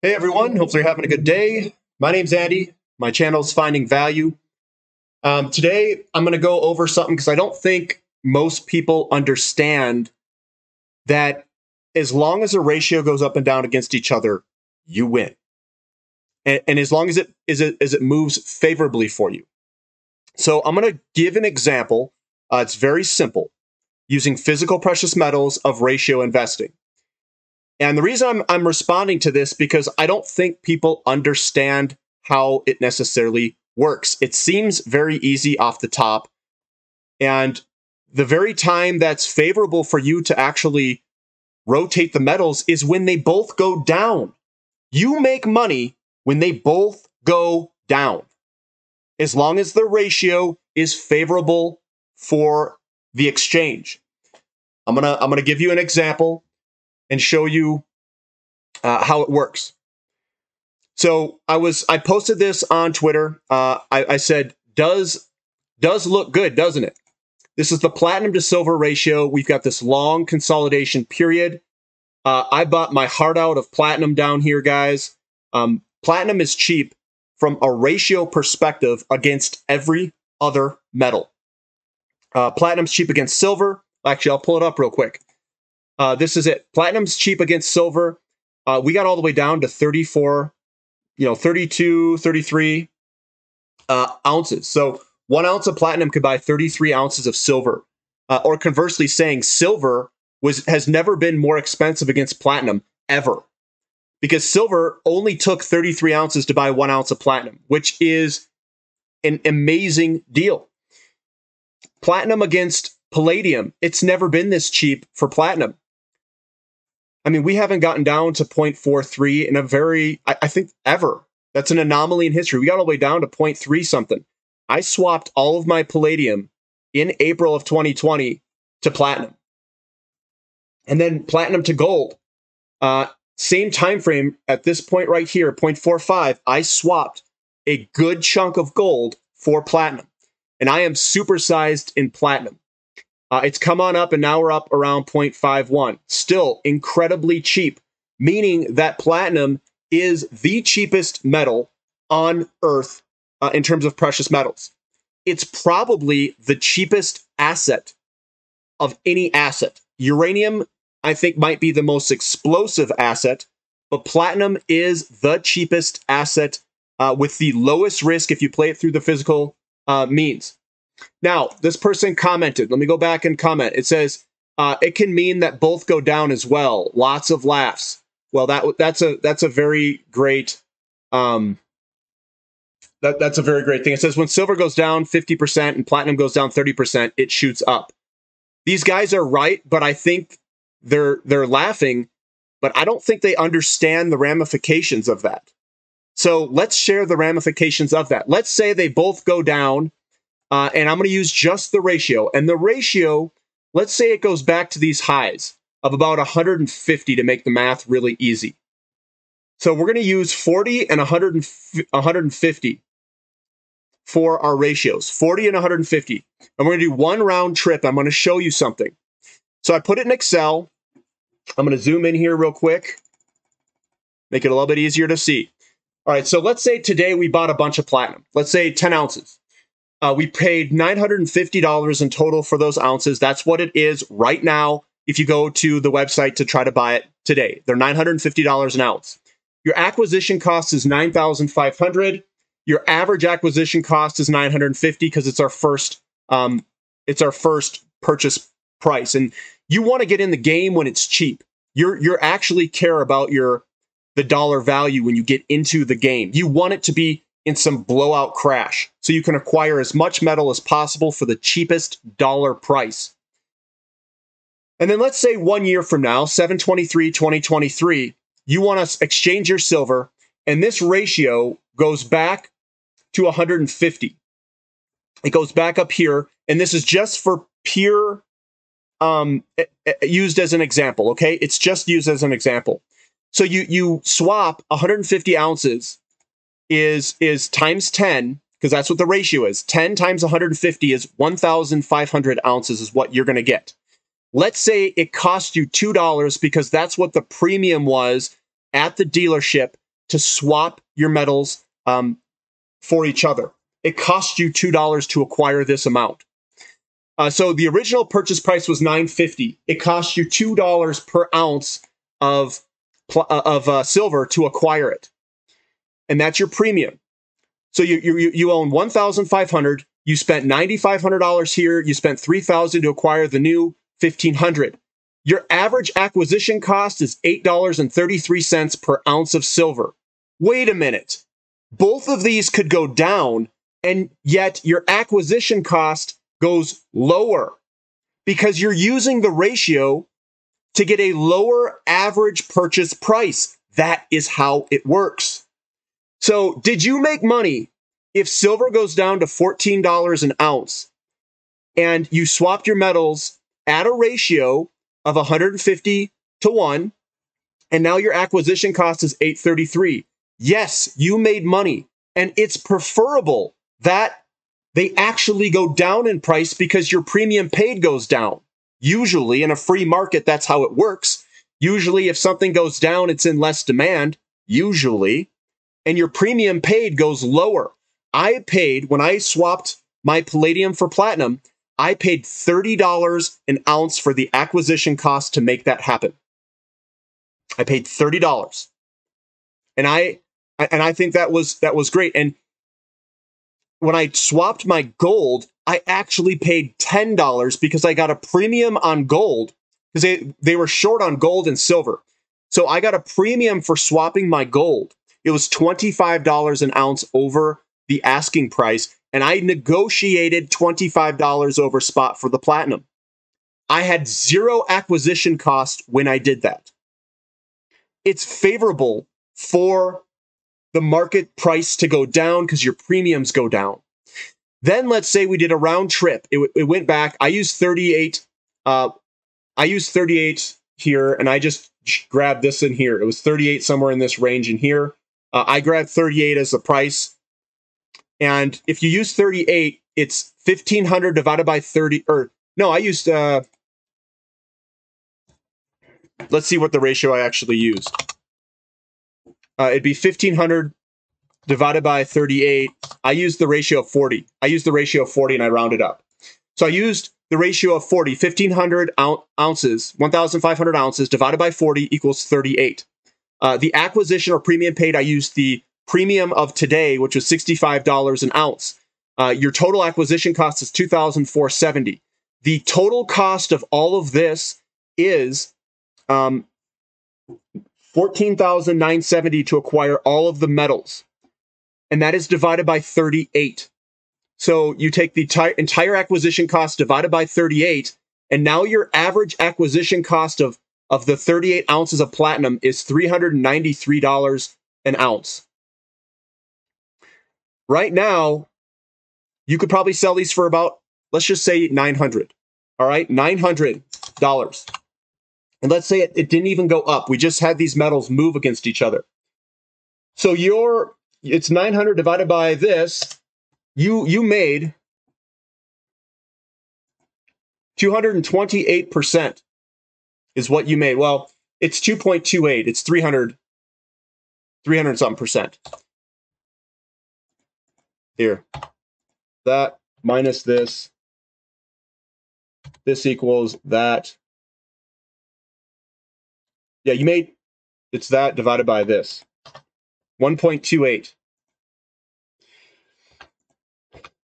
Hey everyone, hopefully you're having a good day. My name's Andy. My channel's Finding Value. Today I'm going to go over something because I don't think most people understand that as long as a ratio goes up and down against each other, you win. And as long as it moves favorably for you. So I'm going to give an example. It's very simple, using physical precious metals of ratio investing. And the reason I'm responding to this because I don't think people understand how it necessarily works. It seems very easy off the top. And the very time that's favorable for you to actually rotate the metals is when they both go down. You make money when they both go down, as long as the ratio is favorable for the exchange. I'm gonna give you an example and show you how it works. So I posted this on Twitter. I said, does look good, doesn't it? This is the platinum to silver ratio. We've got this long consolidation period. I bought my heart out of platinum down here, guys. Platinum is cheap from a ratio perspective against every other metal. Platinum's cheap against silver. Actually, I'll pull it up real quick. This is it. Platinum's cheap against silver. We got all the way down to 34, 32, 33 ounces. So 1 ounce of platinum could buy 33 ounces of silver. Or conversely saying silver has never been more expensive against platinum ever. Because silver only took 33 ounces to buy 1 ounce of platinum, which is an amazing deal. Platinum against palladium, it's never been this cheap for platinum. I mean, we haven't gotten down to 0.43 in a I think ever. That's an anomaly in history. We got all the way down to 0.3 something. I swapped all of my palladium in April of 2020 to platinum. And then platinum to gold. Same time frame at this point right here, 0.45, I swapped a good chunk of gold for platinum. And I am supersized in platinum. It's come on up, and now we're up around 0.51. Still incredibly cheap, meaning that platinum is the cheapest metal on Earth in terms of precious metals. It's probably the cheapest asset of any asset. Uranium, I think, might be the most explosive asset, but platinum is the cheapest asset with the lowest risk if you play it through the physical means. Now, this person commented. Let me go back and comment. It says, it can mean that both go down as well. Lots of laughs. Well, that's a very great that's a very great thing. It says when silver goes down 50% and platinum goes down 30%, it shoots up. These guys are right, but I think they're laughing, but I don't think they understand the ramifications of that. So let's share the ramifications of that. Let's say they both go down. And I'm going to use just the ratio. And the ratio, let's say it goes back to these highs of about 150 to make the math really easy. So we're going to use 40 and 150 for our ratios, 40 and 150. And we're going to do one round trip. I'm going to show you something. So I put it in Excel. I'm going to zoom in here real quick, make it a little bit easier to see. All right, so let's say today we bought a bunch of platinum. Let's say 10 ounces. We paid $950 in total for those ounces. That's what it is right now if you go to the website to try to buy it today. They're $950 an ounce. Your acquisition cost is $9,500. Your average acquisition cost is $950 because it's our first purchase price. And you want to get in the game when it's cheap. You're actually care about the dollar value when you get into the game. You want it to be in some blowout crash, so you can acquire as much metal as possible for the cheapest dollar price. And then let's say 1 year from now, 7/23/2023, you want to exchange your silver, and this ratio goes back to 150. It goes back up here, and this is just for pure, used as an example, okay? It's just used as an example. So you swap 150 ounces is times 10, because that's what the ratio is. 10 times 150 is 1,500 ounces is what you're going to get. Let's say it cost you $2 because that's what the premium was at the dealership to swap your metals for each other. It costs you $2 to acquire this amount. So the original purchase price was $9.50. It costs you $2 per ounce of silver to acquire it, and that's your premium. So you own 1,500. You spent $9,500 here. You spent $3,000 to acquire the new 1,500. Your average acquisition cost is $8.33 per ounce of silver. Wait a minute. Both of these could go down, and yet your acquisition cost goes lower because you're using the ratio to get a lower average purchase price. That is how it works. So did you make money if silver goes down to $14 an ounce and you swapped your metals at a ratio of 150 to 1, and now your acquisition cost is $8.33? Yes, you made money, and it's preferable that they actually go down in price because your premium paid goes down. Usually in a free market, that's how it works. Usually if something goes down, it's in less demand, usually, and your premium paid goes lower. I paid, when I swapped my palladium for platinum, I paid $30 an ounce for the acquisition cost to make that happen. I paid $30. And I think that was great. And when I swapped my gold, I actually paid $10 because I got a premium on gold because they were short on gold and silver. So I got a premium for swapping my gold. It was $25 an ounce over the asking price, and I negotiated $25 over spot for the platinum. I had zero acquisition cost when I did that. It's favorable for the market price to go down because your premiums go down. Then let's say we did a round trip. It went back. I used 38. I used 38 here, and I just grabbed this in here. It was 38 somewhere in this range in here. I grabbed 38 as the price. And if you use 38, it's 1,500 divided by 30. Or no, I used. Let's see what the ratio I actually used. It'd be 1,500 divided by 38. I used the ratio of 40. I used the ratio of 40 and I rounded up. So I used the ratio of 40, 1,500 ounces, 1,500 ounces divided by 40 equals 38. The acquisition or premium paid, I used the premium of today, which was $65 an ounce. Your total acquisition cost is $2,470. The total cost of all of this is $14,970 to acquire all of the metals. And that is divided by 38. So you take the entire acquisition cost divided by 38, and now your average acquisition cost of the 38 ounces of platinum is $393 an ounce. Right now, you could probably sell these for about, let's just say $900. All right, $900. And let's say it didn't even go up. We just had these metals move against each other. So it's 900 divided by this. You made 228% is what you made. Well, it's 2.28. It's 300 something percent. Here. That minus this. This equals that. Yeah, it's that divided by this. 1.28.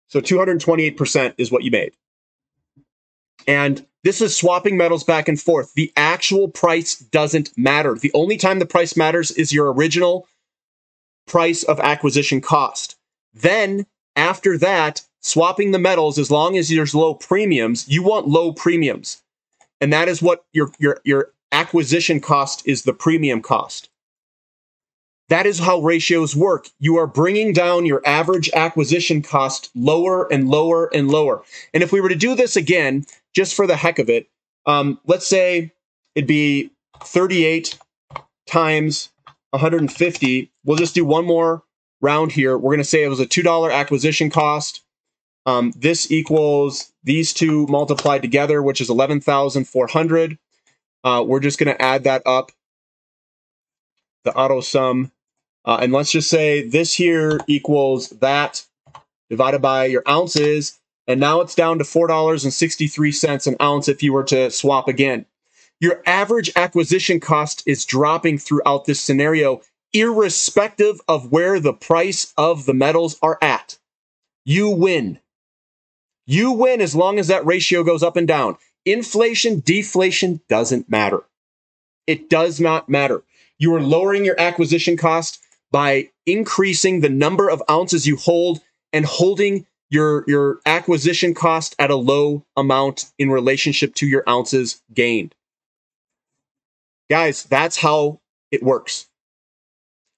So 228% is what you made. And this is swapping metals back and forth. The actual price doesn't matter. The only time the price matters is your original price of acquisition cost. Then, after that, swapping the metals, as long as there's low premiums, you want low premiums. And that is what your acquisition cost is, the premium cost. That is how ratios work. You are bringing down your average acquisition cost lower and lower and lower. And if we were to do this again, just for the heck of it, let's say it'd be 38 times 150. We'll just do one more round here. We're going to say it was a $2 acquisition cost. This equals these two multiplied together, which is 11,400. We're just going to add that up. The auto sum And let's just say this here equals that divided by your ounces. And now it's down to $4.63 an ounce if you were to swap again. Your average acquisition cost is dropping throughout this scenario, irrespective of where the price of the metals are at. You win. You win as long as that ratio goes up and down. Inflation, deflation doesn't matter. It does not matter. You are lowering your acquisition cost by increasing the number of ounces you hold and holding your acquisition cost at a low amount in relationship to your ounces gained. Guys, that's how it works.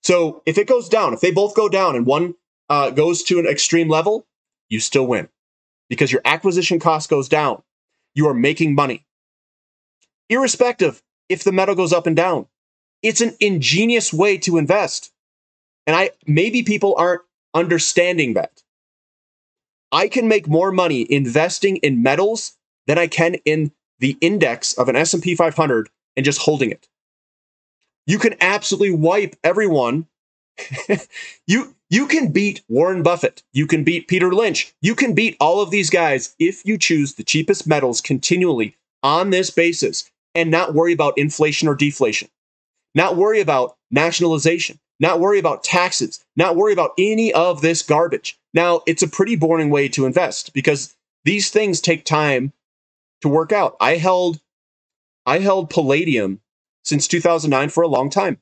So if it goes down, if they both go down and one goes to an extreme level, you still win because your acquisition cost goes down. You are making money. Irrespective if the metal goes up and down. It's an ingenious way to invest. And maybe people aren't understanding that. I can make more money investing in metals than I can in the index of an S&P 500 and just holding it. You can absolutely wipe everyone. You can beat Warren Buffett. You can beat Peter Lynch. You can beat all of these guys if you choose the cheapest metals continually on this basis and not worry about inflation or deflation. Not worry about nationalization. Not worry about taxes. Not worry about any of this garbage. Now, it's a pretty boring way to invest because these things take time to work out. I held palladium since 2009 for a long time,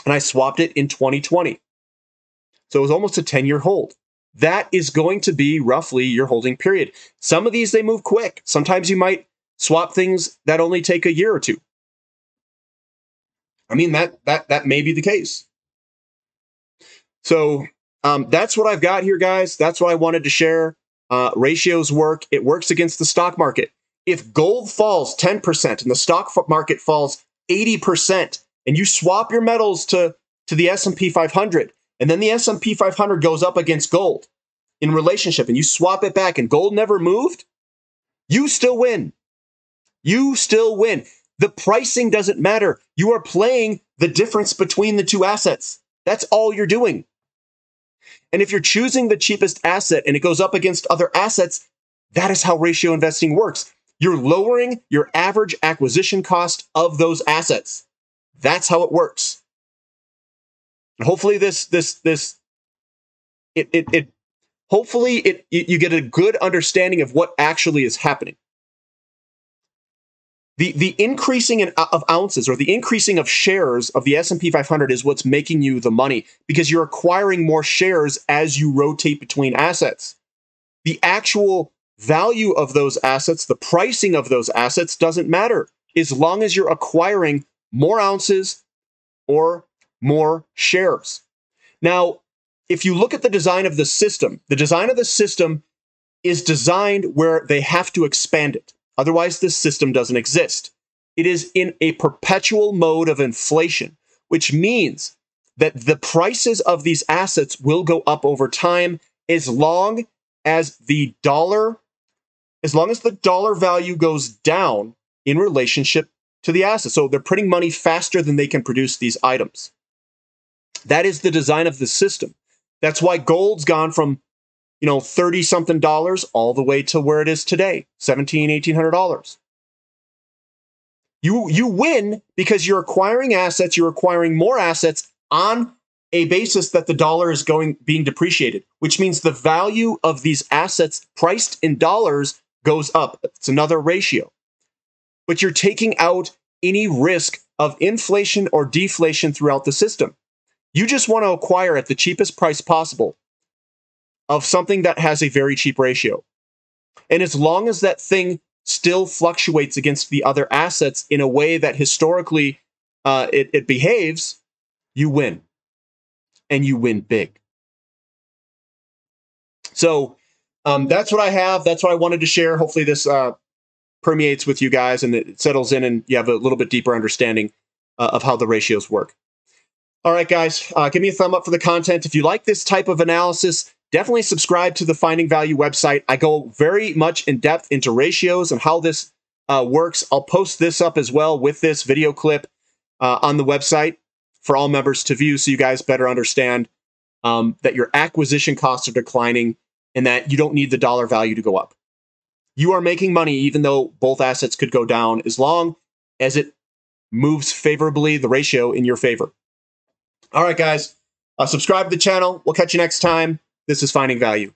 and I swapped it in 2020. So it was almost a 10-year hold. That is going to be roughly your holding period. Some of these, they move quick. Sometimes you might swap things that only take a year or two. I mean, that may be the case. So that's what I've got here, guys. That's what I wanted to share. Ratios work. It works against the stock market. If gold falls 10% and the stock market falls 80%, and you swap your metals to the S&P 500, and then the S&P 500 goes up against gold in relationship, and you swap it back, and gold never moved, you still win. You still win. The pricing doesn't matter. You are playing the difference between the two assets. That's all you're doing. And if you're choosing the cheapest asset and it goes up against other assets, that is how ratio investing works. You're lowering your average acquisition cost of those assets. That's how it works. And hopefully you get a good understanding of what actually is happening. The increasing of ounces or the increasing of shares of the S&P 500 is what's making you the money because you're acquiring more shares as you rotate between assets. The actual value of those assets, the pricing of those assets doesn't matter as long as you're acquiring more ounces or more shares. Now, if you look at the design of the system is designed where they have to expand it. Otherwise, this system doesn't exist. It is in a perpetual mode of inflation, which means that the prices of these assets will go up over time as long as the dollar value goes down in relationship to the asset. So they're printing money faster than they can produce these items. That is the design of the system. That's why gold's gone from 30-something dollars all the way to where it is today, $1,700-$1,800. You win because you're acquiring assets, you're acquiring more assets on a basis that the dollar is being depreciated, which means the value of these assets priced in dollars goes up. It's another ratio. But you're taking out any risk of inflation or deflation throughout the system. You just want to acquire at the cheapest price possible of something that has a very cheap ratio. And as long as that thing still fluctuates against the other assets in a way that historically it behaves, you win. And you win big. So that's what I have. That's what I wanted to share. Hopefully this permeates with you guys and it settles in and you have a little bit deeper understanding of how the ratios work. All right, guys, give me a thumb up for the content. If you like this type of analysis, definitely subscribe to the Finding Value website. I go very much in depth into ratios and how this works. I'll post this up as well with this video clip on the website for all members to view so you guys better understand that your acquisition costs are declining and that you don't need the dollar value to go up. You are making money even though both assets could go down as long as it moves favorably, the ratio in your favor. All right, guys, subscribe to the channel. We'll catch you next time. This is Finding Value.